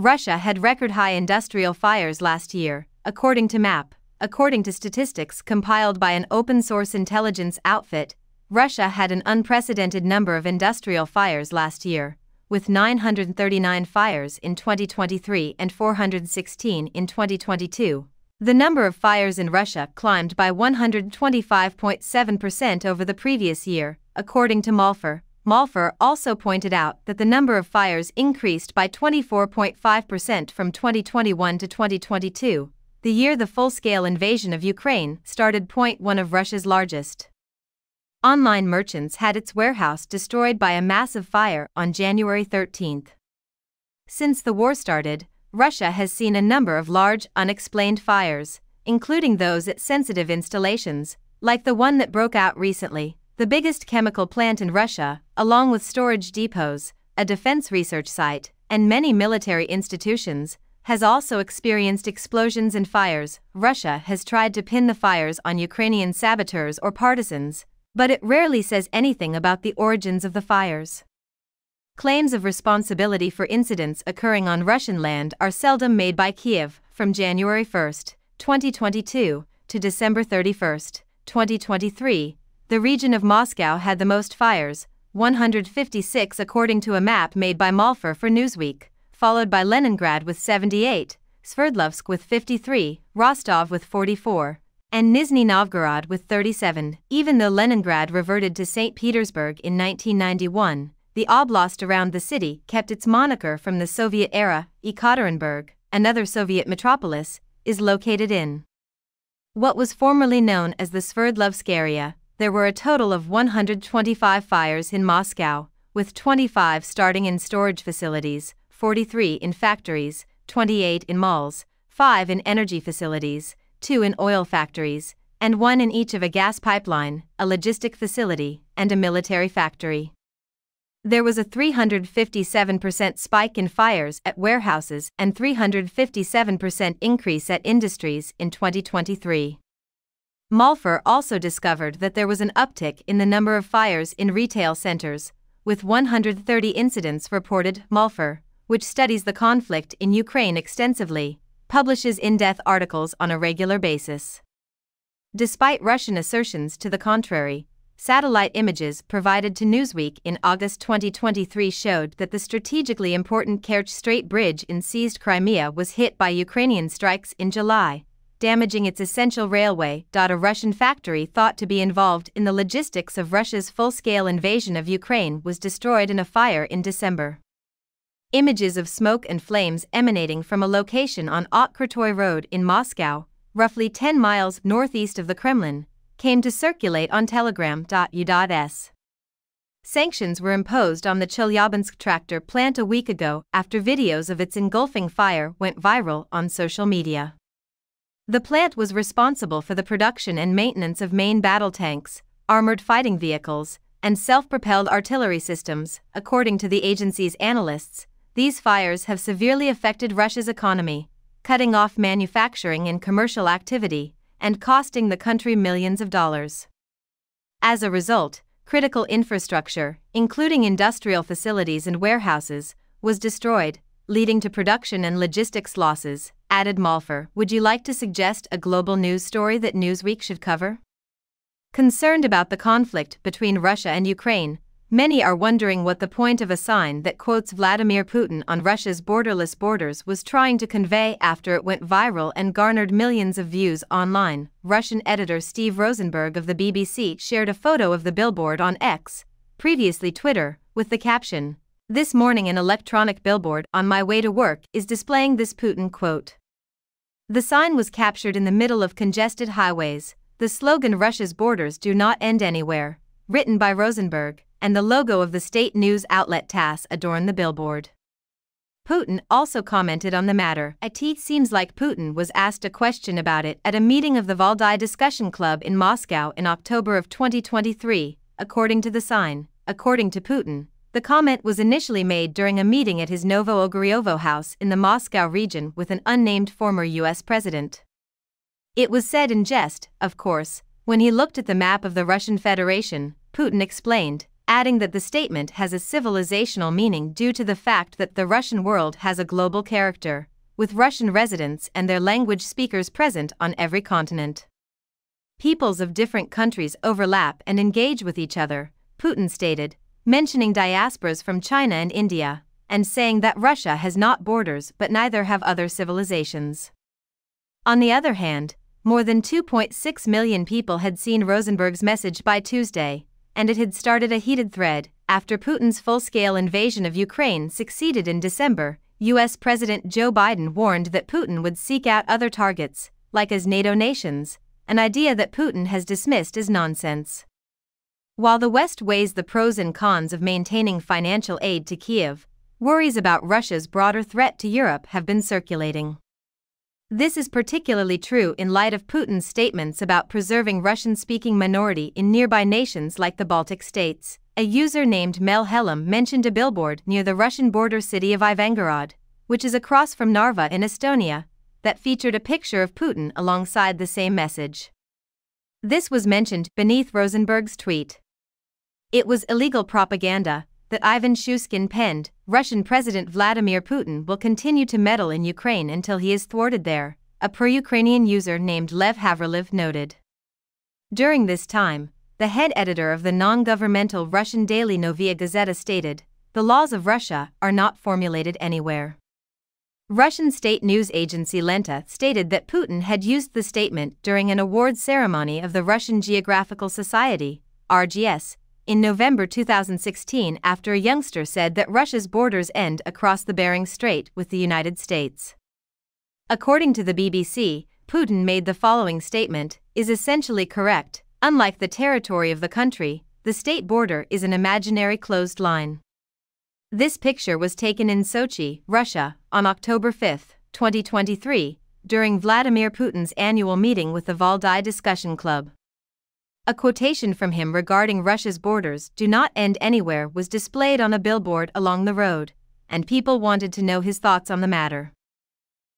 Russia had record-high industrial fires last year, according to MAP. According to statistics compiled by an open-source intelligence outfit, Russia had an unprecedented number of industrial fires last year, with 939 fires in 2023 and 416 in 2022. The number of fires in Russia climbed by 125.7% over the previous year, according to Malfer. Malfer also pointed out that the number of fires increased by 24.5% from 2021 to 2022, the year the full-scale invasion of Ukraine started. One of Russia's largest online merchants had its warehouse destroyed by a massive fire on January 13. Since the war started, Russia has seen a number of large, unexplained fires, including those at sensitive installations, like the one that broke out recently. The biggest chemical plant in Russia, along with storage depots, a defense research site, and many military institutions, has also experienced explosions and fires. Russia has tried to pin the fires on Ukrainian saboteurs or partisans, but it rarely says anything about the origins of the fires. Claims of responsibility for incidents occurring on Russian land are seldom made by Kiev. From January 1, 2022, to December 31, 2023, the region of Moscow had the most fires, 156 according to a map made by Malfer for Newsweek, followed by Leningrad with 78, Sverdlovsk with 53, Rostov with 44, and Nizhny Novgorod with 37. Even though Leningrad reverted to St. Petersburg in 1991, the oblast around the city kept its moniker from the Soviet era. Ekaterinburg, another Soviet metropolis, is located in what was formerly known as the Sverdlovsk area. There were a total of 125 fires in Moscow, with 25 starting in storage facilities, 43 in factories, 28 in malls, 5 in energy facilities, 2 in oil factories, and 1 in each of a gas pipeline, a logistic facility, and a military factory. There was a 357% spike in fires at warehouses and 357% increase at industries in 2023. Malfer also discovered that there was an uptick in the number of fires in retail centers, with 130 incidents reported. Malfer, which studies the conflict in Ukraine extensively, publishes in-depth articles on a regular basis. Despite Russian assertions to the contrary, satellite images provided to Newsweek in August 2023 showed that the strategically important Kerch Strait bridge in seized Crimea was hit by Ukrainian strikes in July, damaging its essential railway. A Russian factory thought to be involved in the logistics of Russia's full-scale invasion of Ukraine was destroyed in a fire in December. Images of smoke and flames emanating from a location on Otkrotoy Road in Moscow, roughly 10 miles northeast of the Kremlin, came to circulate on Telegram.u.s. Sanctions were imposed on the Chelyabinsk tractor plant a week ago after videos of its engulfing fire went viral on social media. The plant was responsible for the production and maintenance of main battle tanks, armored fighting vehicles, and self-propelled artillery systems. According to the agency's analysts, these fires have severely affected Russia's economy, cutting off manufacturing and commercial activity, and costing the country millions of dollars. As a result, critical infrastructure, including industrial facilities and warehouses, was destroyed, leading to production and logistics losses, added Malfer. Would you like to suggest a global news story that Newsweek should cover? Concerned about the conflict between Russia and Ukraine, many are wondering what the point of a sign that quotes Vladimir Putin on Russia's borderless borders was trying to convey after it went viral and garnered millions of views online. Russian editor Steve Rosenberg of the BBC shared a photo of the billboard on X, previously Twitter, with the caption, "This morning an electronic billboard on my way to work is displaying this Putin quote." The sign was captured in the middle of congested highways. The slogan "Russia's borders do not end anywhere," written by Rosenberg, and the logo of the state news outlet TASS adorn the billboard. Putin also commented on the matter. It seems like Putin was asked a question about it at a meeting of the Valdai Discussion Club in Moscow in October of 2023, according to the sign. According to Putin, the comment was initially made during a meeting at his Novo Ogoryovo house in the Moscow region with an unnamed former U.S. president. It was said in jest, of course, when he looked at the map of the Russian Federation, Putin explained, adding that the statement has a civilizational meaning due to the fact that the Russian world has a global character, with Russian residents and their language speakers present on every continent. Peoples of different countries overlap and engage with each other, Putin stated, mentioning diasporas from China and India, and saying that Russia has not borders but neither have other civilizations. On the other hand, more than 2.6 million people had seen Rosenberg's message by Tuesday, and it had started a heated thread after Putin's full-scale invasion of Ukraine succeeded in December. U.S. President Joe Biden warned that Putin would seek out other targets, like as NATO nations, an idea that Putin has dismissed as nonsense. While the West weighs the pros and cons of maintaining financial aid to Kyiv, worries about Russia's broader threat to Europe have been circulating. This is particularly true in light of Putin's statements about preserving Russian-speaking minority in nearby nations like the Baltic states. A user named Mel Hellam mentioned a billboard near the Russian border city of Ivangorod, which is across from Narva in Estonia, that featured a picture of Putin alongside the same message. This was mentioned beneath Rosenberg's tweet. It was illegal propaganda that Ivan Shushkin penned. Russian President Vladimir Putin will continue to meddle in Ukraine until he is thwarted there, a pro-Ukrainian user named Lev Havriliv noted. During this time, the head editor of the non-governmental Russian daily Novaya Gazeta stated, "The laws of Russia are not formulated anywhere." Russian state news agency Lenta stated that Putin had used the statement during an awards ceremony of the Russian Geographical Society, RGS, in November 2016 after a youngster said that Russia's borders end across the Bering Strait with the United States. According to the BBC, Putin made the following statement, is essentially correct. Unlike the territory of the country, the state border is an imaginary closed line. This picture was taken in Sochi, Russia, on October 5, 2023, during Vladimir Putin's annual meeting with the Valdai Discussion Club. A quotation from him regarding Russia's borders do not end anywhere was displayed on a billboard along the road, and people wanted to know his thoughts on the matter.